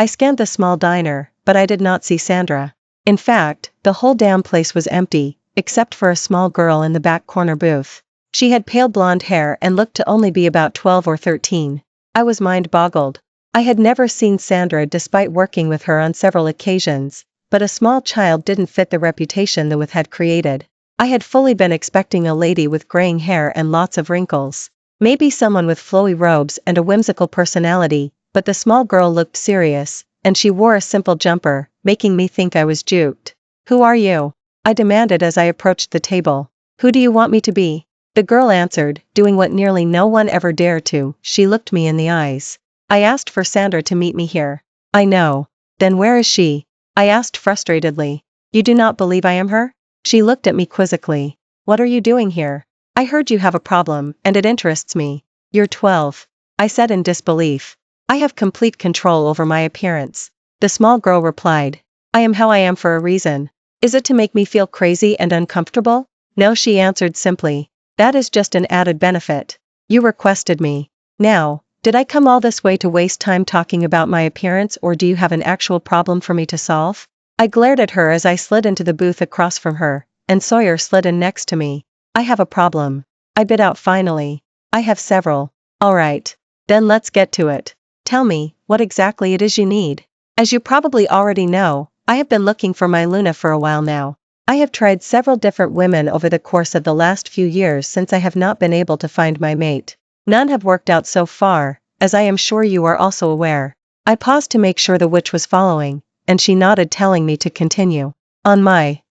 I scanned the small diner, but I did not see Sandra. In fact, the whole damn place was empty, except for a small girl in the back corner booth. She had pale blonde hair and looked to only be about 12 or 13. I was mind-boggled. I had never seen Sandra despite working with her on several occasions, but a small child didn't fit the reputation the With had created. I had fully been expecting a lady with graying hair and lots of wrinkles. Maybe someone with flowy robes and a whimsical personality, but the small girl looked serious, and she wore a simple jumper, making me think I was duped. "Who are you?" I demanded as I approached the table. "Who do you want me to be?" The girl answered, doing what nearly no one ever dared to. She looked me in the eyes. "I asked for Sandra to meet me here." "I know. Then where is she?" I asked frustratedly. "You do not believe I am her?" She looked at me quizzically. "What are you doing here? I heard you have a problem, and it interests me." "You're 12. I said in disbelief. "I have complete control over my appearance." The small girl replied. "I am how I am for a reason. Is it to make me feel crazy and uncomfortable?" "No," she answered simply. "That is just an added benefit. You requested me. Now, did I come all this way to waste time talking about my appearance, or do you have an actual problem for me to solve?" I glared at her as I slid into the booth across from her, and Sawyer slid in next to me. "I have a problem," I bit out finally. "I have several." "All right. Then let's get to it. Tell me, what exactly it is you need." "As you probably already know, I have been looking for my Luna for a while now. I have tried several different women over the course of the last few years since I have not been able to find my mate. None have worked out so far, as I am sure you are also aware." I paused to make sure the witch was following, and she nodded, telling me to continue. "On my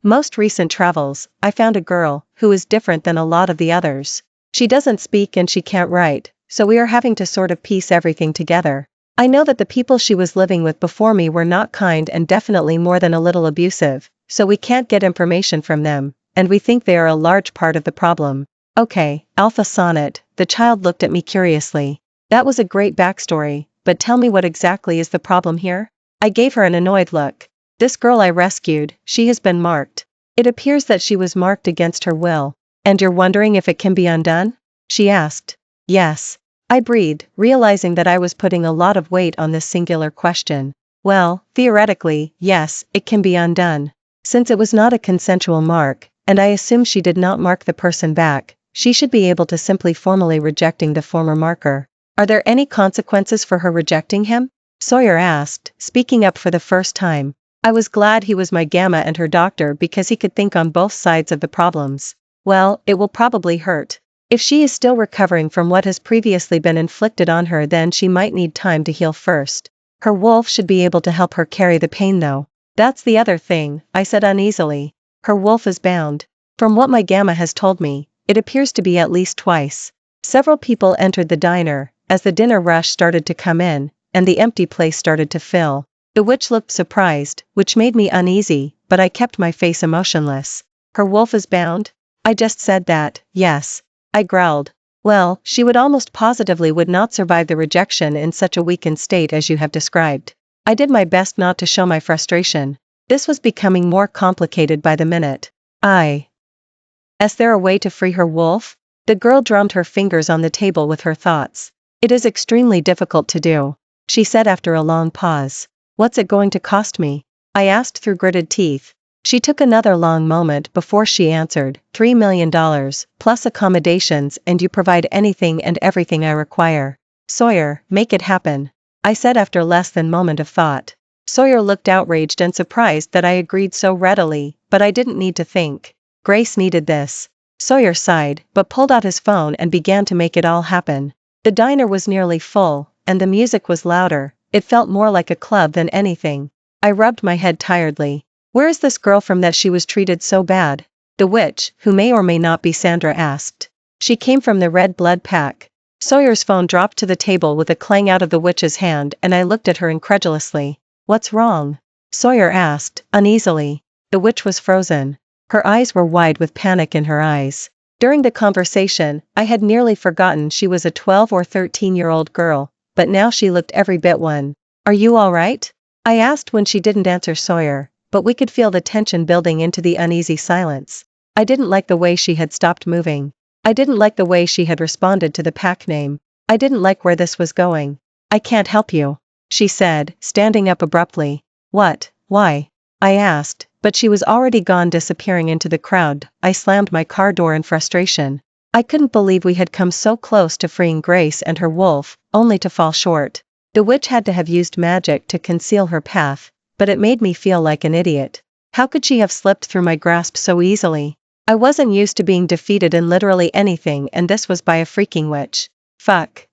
most recent travels, I found a girl who is different than a lot of the others. She doesn't speak and she can't write, so we are having to sort of piece everything together. I know that the people she was living with before me were not kind and definitely more than a little abusive, so we can't get information from them, and we think they are a large part of the problem." "Okay, Alpha Sonnet," the child looked at me curiously. "That was a great backstory, but tell me what exactly is the problem here?" I gave her an annoyed look. "This girl I rescued, she has been marked. It appears that she was marked against her will. And you're wondering if it can be undone?" she asked. "Yes." I breathed, realizing that I was putting a lot of weight on this singular question. "Well, theoretically, yes, it can be undone. Since it was not a consensual mark, and I assume she did not mark the person back, she should be able to simply formally rejecting the former marker." "Are there any consequences for her rejecting him?" Sawyer asked, speaking up for the first time. I was glad he was my gamma and her doctor because he could think on both sides of the problems. "Well, it will probably hurt. If she is still recovering from what has previously been inflicted on her, then she might need time to heal first. Her wolf should be able to help her carry the pain though." "That's the other thing," I said uneasily. "Her wolf is bound. From what my gamma has told me, it appears to be at least twice." Several people entered the diner, as the dinner rush started to come in, and the empty place started to fill. The witch looked surprised, which made me uneasy, but I kept my face emotionless. "Her wolf is bound?" "I just said that, yes." I growled. "Well, she would almost positively would not survive the rejection in such a weakened state as you have described." I did my best not to show my frustration. This was becoming more complicated by the minute. Is there a way to free her wolf?" The girl drummed her fingers on the table with her thoughts. "It is extremely difficult to do," she said after a long pause. "What's it going to cost me?" I asked through gritted teeth. She took another long moment before she answered, $3 million, plus accommodations, and you provide anything and everything I require." "Sawyer, make it happen," I said after less than a moment of thought. Sawyer looked outraged and surprised that I agreed so readily, but I didn't need to think. Grace needed this. Sawyer sighed, but pulled out his phone and began to make it all happen. The diner was nearly full, and the music was louder. It felt more like a club than anything. I rubbed my head tiredly. "Where is this girl from that she was treated so bad?" the witch, who may or may not be Sandra, asked. "She came from the Red Blood Pack." Sawyer's phone dropped to the table with a clang out of the witch's hand, and I looked at her incredulously. "What's wrong?" Sawyer asked, uneasily. The witch was frozen. Her eyes were wide with panic in her eyes. During the conversation, I had nearly forgotten she was a 12 or 13-year-old girl, but now she looked every bit one. "Are you all right?" I asked when she didn't answer Sawyer, but we could feel the tension building into the uneasy silence. I didn't like the way she had stopped moving. I didn't like the way she had responded to the pack name. I didn't like where this was going. "I can't help you." she said, standing up abruptly. What? Why? I asked, but she was already gone, disappearing into the crowd. I slammed my car door in frustration. I couldn't believe we had come so close to freeing Grace and her wolf, only to fall short. The witch had to have used magic to conceal her path, but it made me feel like an idiot. How could she have slipped through my grasp so easily? I wasn't used to being defeated in literally anything, and this was by a freaking witch. Fuck.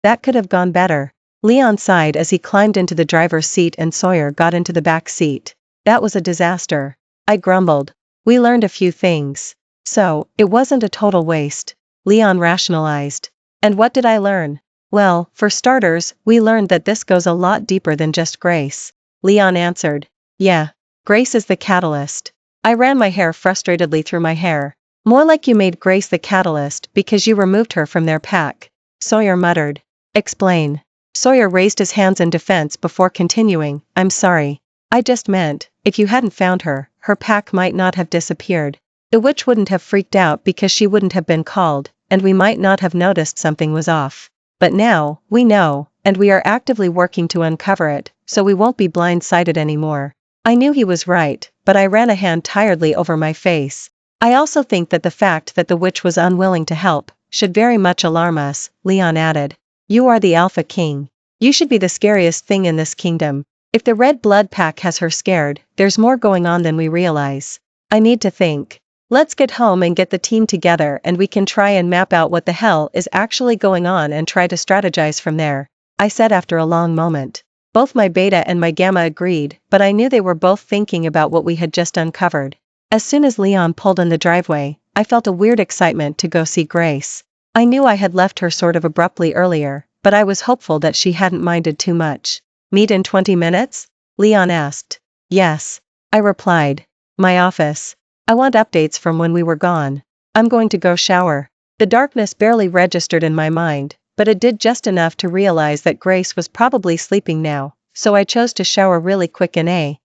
That could have gone better. Leon sighed as he climbed into the driver's seat and Sawyer got into the back seat. That was a disaster. I grumbled. We learned a few things. So, it wasn't a total waste. Leon rationalized. And what did I learn? Well, for starters, we learned that this goes a lot deeper than just Grace. Leon answered. Yeah. Grace is the catalyst. I ran my hair frustratedly through my hair. More like you made Grace the catalyst because you removed her from their pack. Sawyer muttered. Explain. Sawyer raised his hands in defense before continuing. I'm sorry. I just meant, if you hadn't found her, her pack might not have disappeared. The witch wouldn't have freaked out because she wouldn't have been called, and we might not have noticed something was off. But now, we know, and we are actively working to uncover it, so we won't be blindsided anymore. I knew he was right, but I ran a hand tiredly over my face. I also think that the fact that the witch was unwilling to help should very much alarm us, Leon added. You are the Alpha King. You should be the scariest thing in this kingdom. If the Red Blood Pack has her scared, there's more going on than we realize. I need to think. Let's get home and get the team together, and we can try and map out what the hell is actually going on and try to strategize from there, I said after a long moment. Both my beta and my gamma agreed, but I knew they were both thinking about what we had just uncovered. As soon as Leon pulled in the driveway, I felt a weird excitement to go see Grace. I knew I had left her sort of abruptly earlier, but I was hopeful that she hadn't minded too much. Meet in 20 minutes? Leon asked. Yes. I replied. My office. I want updates from when we were gone. I'm going to go shower. The darkness barely registered in my mind, but it did just enough to realize that Grace was probably sleeping now, so I chose to shower really quick in a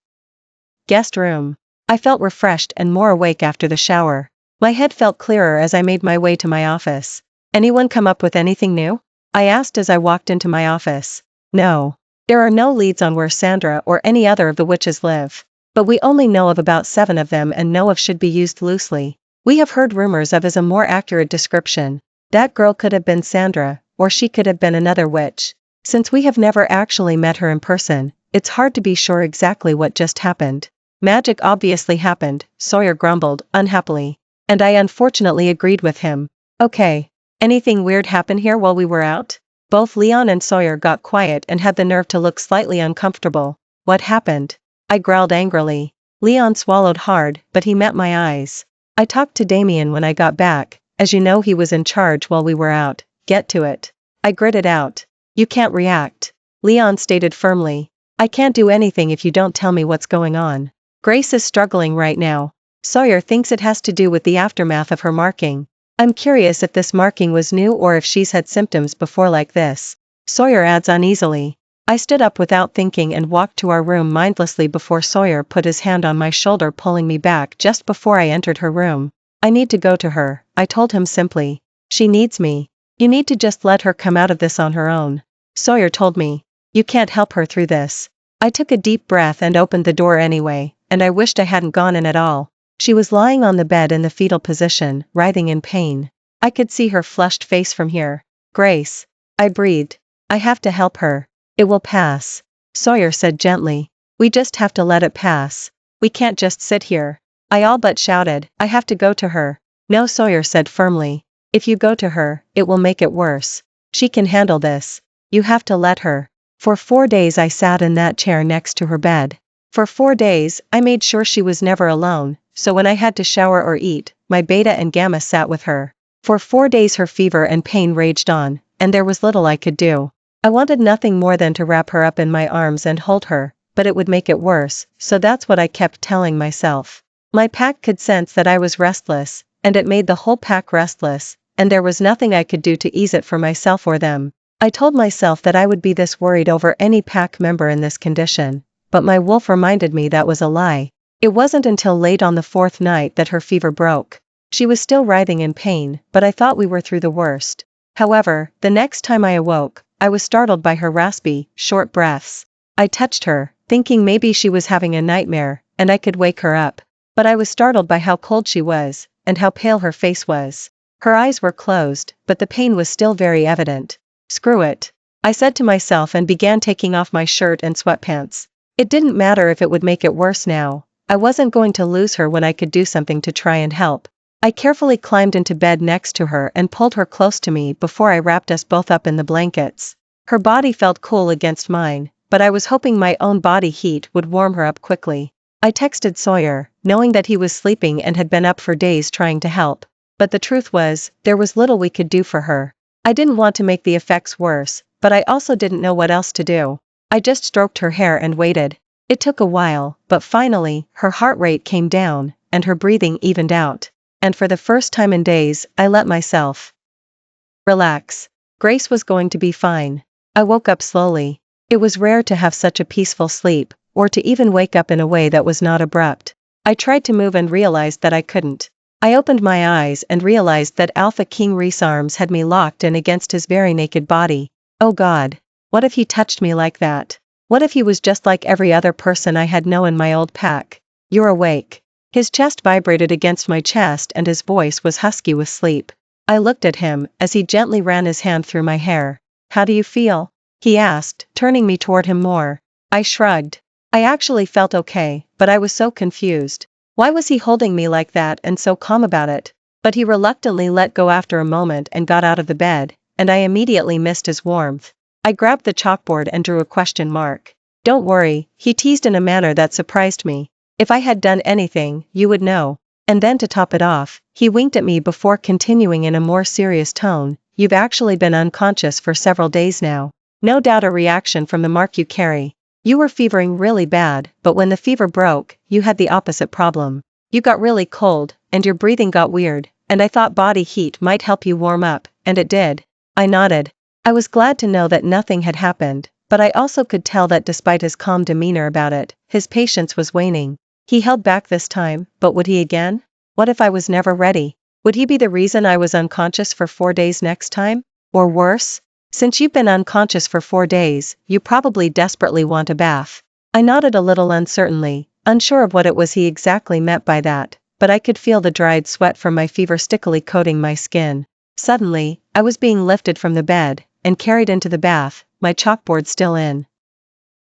guest room. I felt refreshed and more awake after the shower. My head felt clearer as I made my way to my office. Anyone come up with anything new? I asked as I walked into my office. No. There are no leads on where Sandra or any other of the witches live. But we only know of about 7 of them, and know of should be used loosely. We have heard rumors of as a more accurate description. That girl could have been Sandra, or she could have been another witch. Since we have never actually met her in person, it's hard to be sure exactly what just happened. Magic obviously happened, Sawyer grumbled, unhappily. And I unfortunately agreed with him. Okay. Anything weird happen here while we were out? Both Leon and Sawyer got quiet and had the nerve to look slightly uncomfortable. What happened? I growled angrily. Leon swallowed hard, but he met my eyes. I talked to Damien when I got back. As you know, he was in charge while we were out. Get to it. I gritted out. You can't react. Leon stated firmly. I can't do anything if you don't tell me what's going on. Grace is struggling right now. Sawyer thinks it has to do with the aftermath of her marking. I'm curious if this marking was new or if she's had symptoms before like this. Sawyer adds uneasily. I stood up without thinking and walked to our room mindlessly before Sawyer put his hand on my shoulder, pulling me back just before I entered her room. I need to go to her, I told him simply. She needs me. You need to just let her come out of this on her own. Sawyer told me. You can't help her through this. I took a deep breath and opened the door anyway, and I wished I hadn't gone in at all. She was lying on the bed in the fetal position, writhing in pain. I could see her flushed face from here. Grace. I breathed. I have to help her. It will pass. Sawyer said gently. We just have to let it pass. We can't just sit here. I all but shouted. I have to go to her. No, Sawyer said firmly. If you go to her, it will make it worse. She can handle this. You have to let her. For 4 days I sat in that chair next to her bed. For 4 days, I made sure she was never alone, so when I had to shower or eat, my beta and gamma sat with her. For 4 days her fever and pain raged on, and there was little I could do. I wanted nothing more than to wrap her up in my arms and hold her, but it would make it worse, so that's what I kept telling myself. My pack could sense that I was restless, and it made the whole pack restless, and there was nothing I could do to ease it for myself or them. I told myself that I would be this worried over any pack member in this condition, but my wolf reminded me that was a lie. It wasn't until late on the 4th night that her fever broke. She was still writhing in pain, but I thought we were through the worst. However, the next time I awoke, I was startled by her raspy, short breaths. I touched her, thinking maybe she was having a nightmare, and I could wake her up. But I was startled by how cold she was, and how pale her face was. Her eyes were closed, but the pain was still very evident. Screw it, I said to myself and began taking off my shirt and sweatpants. It didn't matter if it would make it worse now. I wasn't going to lose her when I could do something to try and help. I carefully climbed into bed next to her and pulled her close to me before I wrapped us both up in the blankets. Her body felt cool against mine, but I was hoping my own body heat would warm her up quickly. I texted Sawyer, knowing that he was sleeping and had been up for days trying to help. But the truth was, there was little we could do for her. I didn't want to make the effects worse, but I also didn't know what else to do. I just stroked her hair and waited. It took a while, but finally, her heart rate came down, and her breathing evened out. And for the first time in days, I let myself relax. Grace was going to be fine. I woke up slowly. It was rare to have such a peaceful sleep, or to even wake up in a way that was not abrupt. I tried to move and realized that I couldn't. I opened my eyes and realized that Alpha King Reese's arms had me locked in against his very naked body. Oh God. What if he touched me like that? What if he was just like every other person I had known in my old pack? You're awake. His chest vibrated against my chest and his voice was husky with sleep. I looked at him as he gently ran his hand through my hair. How do you feel? He asked, turning me toward him more. I shrugged. I actually felt okay, but I was so confused. Why was he holding me like that and so calm about it? But he reluctantly let go after a moment and got out of the bed, and I immediately missed his warmth. I grabbed the chalkboard and drew a question mark. Don't worry, he teased in a manner that surprised me. If I had done anything, you would know. And then to top it off, he winked at me before continuing in a more serious tone. You've actually been unconscious for several days now. No doubt a reaction from the mark you carry. You were fevering really bad, but when the fever broke, you had the opposite problem. You got really cold, and your breathing got weird, and I thought body heat might help you warm up, and it did. I nodded. I was glad to know that nothing had happened, but I also could tell that despite his calm demeanor about it, his patience was waning. He held back this time, but would he again? What if I was never ready? Would he be the reason I was unconscious for 4 days next time? Or worse? Since you've been unconscious for 4 days, you probably desperately want a bath. I nodded a little uncertainly, unsure of what it was he exactly meant by that, but I could feel the dried sweat from my fever stickily coating my skin. Suddenly, I was being lifted from the bed, and carried into the bath, my chalkboard still in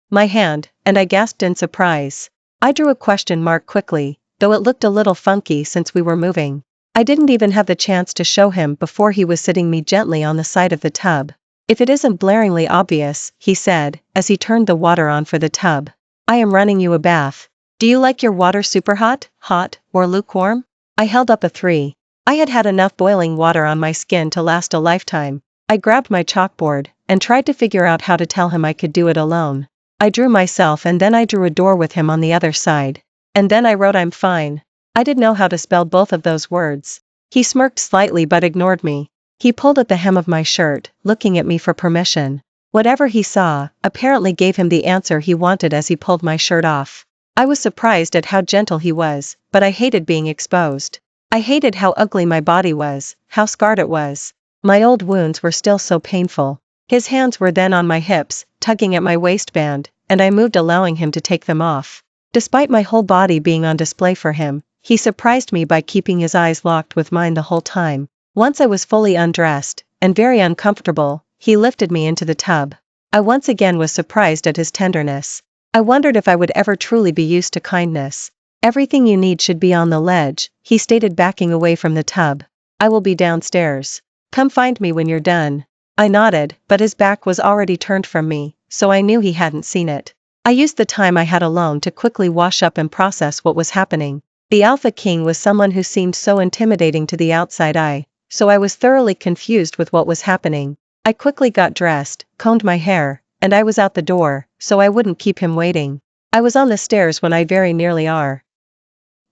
my hand, and I gasped in surprise. I drew a question mark quickly, though it looked a little funky since we were moving. I didn't even have the chance to show him before he was sitting me gently on the side of the tub. If it isn't blaringly obvious, he said, as he turned the water on for the tub. I am running you a bath. Do you like your water super hot, or lukewarm? I held up a 3. I had had enough boiling water on my skin to last a lifetime. I grabbed my chalkboard, and tried to figure out how to tell him I could do it alone. I drew myself and then I drew a door with him on the other side. And then I wrote I'm fine. I didn't know how to spell both of those words. He smirked slightly but ignored me. He pulled at the hem of my shirt, looking at me for permission. Whatever he saw, apparently gave him the answer he wanted as he pulled my shirt off. I was surprised at how gentle he was, but I hated being exposed. I hated how ugly my body was, how scarred it was. My old wounds were still so painful. His hands were then on my hips, tugging at my waistband, and I moved allowing him to take them off. Despite my whole body being on display for him, he surprised me by keeping his eyes locked with mine the whole time. Once I was fully undressed, and very uncomfortable, he lifted me into the tub. I once again was surprised at his tenderness. I wondered if I would ever truly be used to kindness. Everything you need should be on the ledge, he stated, backing away from the tub. I will be downstairs. Come find me when you're done. I nodded, but his back was already turned from me, so I knew he hadn't seen it. I used the time I had alone to quickly wash up and process what was happening. The Alpha King was someone who seemed so intimidating to the outside eye, so I was thoroughly confused with what was happening. I quickly got dressed, combed my hair, and I was out the door, so I wouldn't keep him waiting. I was on the stairs when I very nearly are.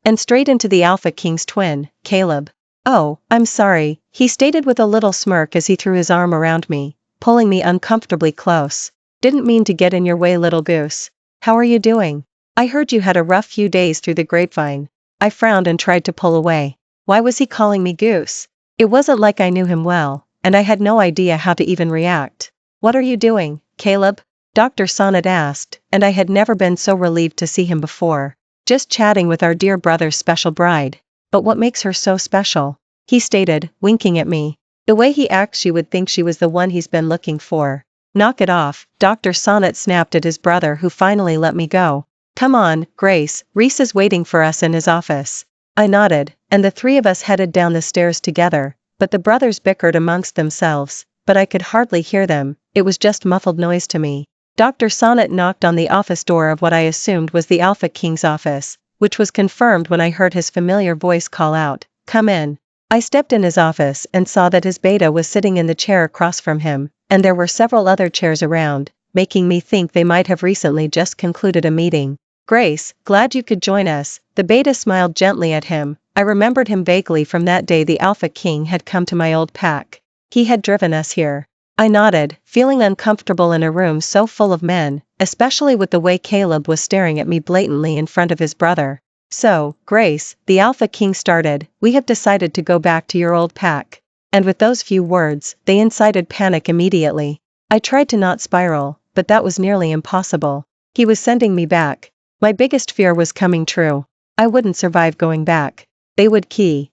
And straight into the Alpha King's twin, Caleb. Oh, I'm sorry, he stated with a little smirk as he threw his arm around me, pulling me uncomfortably close. Didn't mean to get in your way, little goose. How are you doing? I heard you had a rough few days through the grapevine. I frowned and tried to pull away. Why was he calling me goose? It wasn't like I knew him well, and I had no idea how to even react. What are you doing, Caleb? Dr. Sonnet asked, and I had never been so relieved to see him before. Just chatting with our dear brother's special bride. But what makes her so special? He stated, winking at me. The way he acts you would think she was the one he's been looking for. Knock it off, Dr. Sonnet snapped at his brother who finally let me go. Come on, Grace, Reese is waiting for us in his office. I nodded, and the three of us headed down the stairs together, but the brothers bickered amongst themselves, but I could hardly hear them, it was just muffled noise to me. Dr. Sonnet knocked on the office door of what I assumed was the Alpha King's office, which was confirmed when I heard his familiar voice call out, "Come in." I stepped in his office and saw that his beta was sitting in the chair across from him, and there were several other chairs around, making me think they might have recently just concluded a meeting. Grace, glad you could join us, the beta smiled gently at him. I remembered him vaguely from that day the Alpha King had come to my old pack. He had driven us here. I nodded, feeling uncomfortable in a room so full of men, especially with the way Caleb was staring at me blatantly in front of his brother. So, Grace, the Alpha King started, we have decided to go back to your old pack. And with those few words, they incited panic immediately. I tried to not spiral, but that was nearly impossible. He was sending me back. My biggest fear was coming true. I wouldn't survive going back. They would kill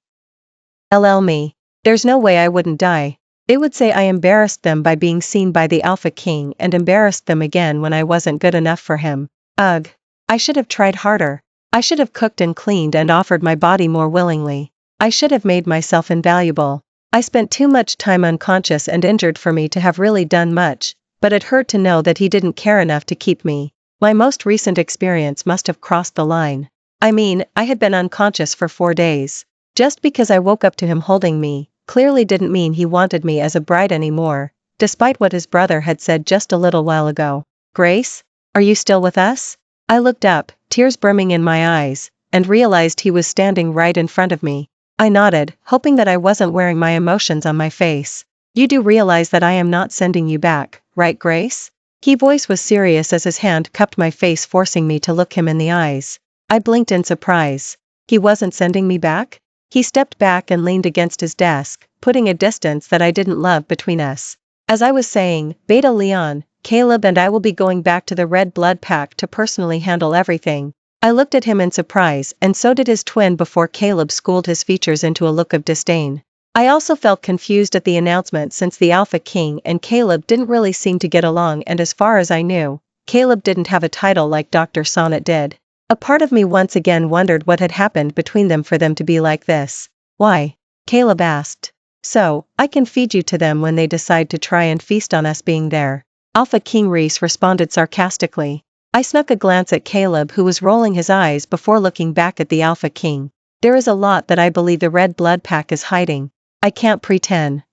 me. There's no way I wouldn't die. They would say I embarrassed them by being seen by the Alpha King and embarrassed them again when I wasn't good enough for him. Ugh. I should have tried harder. I should have cooked and cleaned and offered my body more willingly. I should have made myself invaluable. I spent too much time unconscious and injured for me to have really done much, but it hurt to know that he didn't care enough to keep me. My most recent experience must have crossed the line. I mean, I had been unconscious for 4 days. Just because I woke up to him holding me, clearly didn't mean he wanted me as a bride anymore, despite what his brother had said just a little while ago. Grace? Are you still with us? I looked up, tears brimming in my eyes, and realized he was standing right in front of me. I nodded, hoping that I wasn't wearing my emotions on my face. You do realize that I am not sending you back, right, Grace? His voice was serious as his hand cupped my face, forcing me to look him in the eyes. I blinked in surprise. He wasn't sending me back? He stepped back and leaned against his desk, putting a distance that I didn't love between us. As I was saying, Beta Leon, Caleb and I will be going back to the Red Blood Pack to personally handle everything. I looked at him in surprise, and so did his twin before Caleb schooled his features into a look of disdain. I also felt confused at the announcement since the Alpha King and Caleb didn't really seem to get along, and as far as I knew, Caleb didn't have a title like Dr. Sonnet did. A part of me once again wondered what had happened between them for them to be like this. Why? Caleb asked. So, I can feed you to them when they decide to try and feast on us being there. Alpha King Reese responded sarcastically. I snuck a glance at Caleb, who was rolling his eyes before looking back at the Alpha King. There is a lot that I believe the Red Blood Pack is hiding. I can't pretend.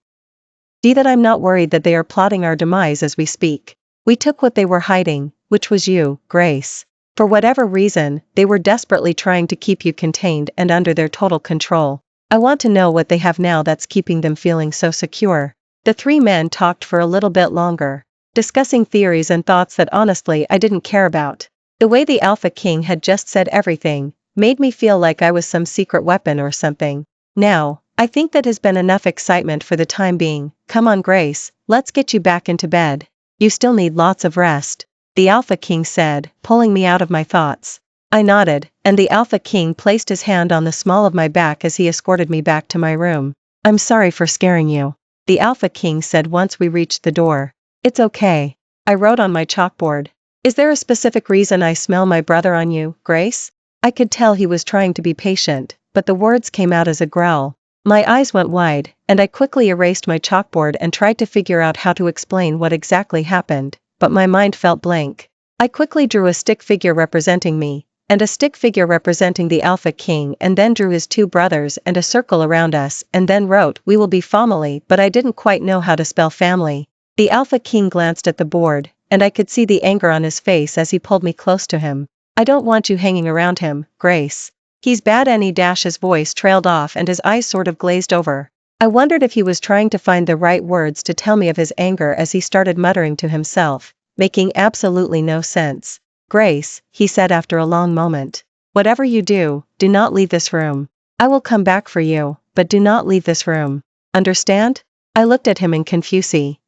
See that I'm not worried that they are plotting our demise as we speak. We took what they were hiding, which was you, Grace. For whatever reason, they were desperately trying to keep you contained and under their total control. I want to know what they have now that's keeping them feeling so secure. The three men talked for a little bit longer, discussing theories and thoughts that honestly I didn't care about. The way the Alpha King had just said everything made me feel like I was some secret weapon or something. Now, I think that has been enough excitement for the time being. Come on, Grace, let's get you back into bed. You still need lots of rest, the Alpha King said, pulling me out of my thoughts. I nodded, and the Alpha King placed his hand on the small of my back as he escorted me back to my room. I'm sorry for scaring you, the Alpha King said once we reached the door. It's okay. I wrote on my chalkboard. Is there a specific reason I smell my brother on you, Grace? I could tell he was trying to be patient, but the words came out as a growl. My eyes went wide, and I quickly erased my chalkboard and tried to figure out how to explain what exactly happened, but my mind felt blank. I quickly drew a stick figure representing me, and a stick figure representing the Alpha King, and then drew his two brothers and a circle around us, and then wrote, "We will be family," but I didn't quite know how to spell family. The Alpha King glanced at the board, and I could see the anger on his face as he pulled me close to him. I don't want you hanging around him, Grace. He's bad. His voice trailed off and his eyes sort of glazed over. I wondered if he was trying to find the right words to tell me of his anger as he started muttering to himself, making absolutely no sense. Grace, he said after a long moment. Whatever you do, do not leave this room. I will come back for you, but do not leave this room. Understand? I looked at him in confusion.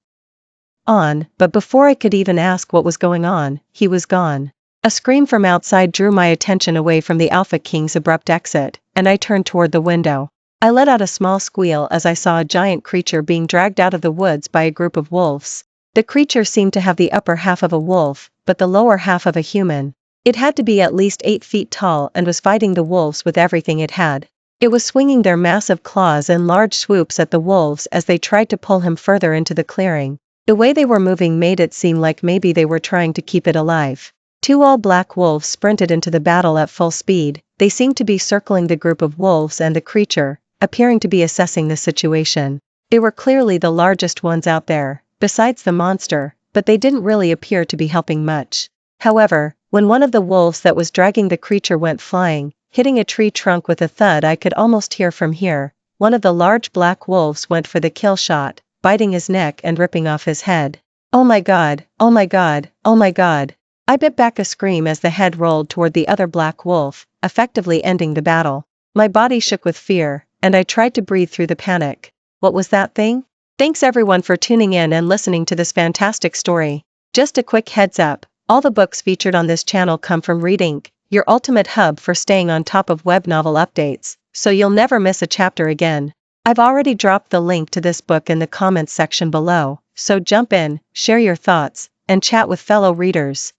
on, but before I could even ask what was going on, he was gone. A scream from outside drew my attention away from the Alpha King's abrupt exit, and I turned toward the window. I let out a small squeal as I saw a giant creature being dragged out of the woods by a group of wolves. The creature seemed to have the upper half of a wolf, but the lower half of a human. It had to be at least 8 feet tall and was fighting the wolves with everything it had. It was swinging their massive claws in large swoops at the wolves as they tried to pull him further into the clearing. The way they were moving made it seem like maybe they were trying to keep it alive. 2 all-black wolves sprinted into the battle at full speed. They seemed to be circling the group of wolves and the creature, appearing to be assessing the situation. They were clearly the largest ones out there, besides the monster, but they didn't really appear to be helping much. However, when one of the wolves that was dragging the creature went flying, hitting a tree trunk with a thud I could almost hear from here, one of the large black wolves went for the kill shot, biting his neck and ripping off his head. Oh my god, oh my god, oh my god. I bit back a scream as the head rolled toward the other black wolf, effectively ending the battle. My body shook with fear, and I tried to breathe through the panic. What was that thing? Thanks everyone for tuning in and listening to this fantastic story. Just a quick heads up, all the books featured on this channel come from Read Inc., your ultimate hub for staying on top of web novel updates, so you'll never miss a chapter again. I've already dropped the link to this book in the comments section below, so jump in, share your thoughts, and chat with fellow readers.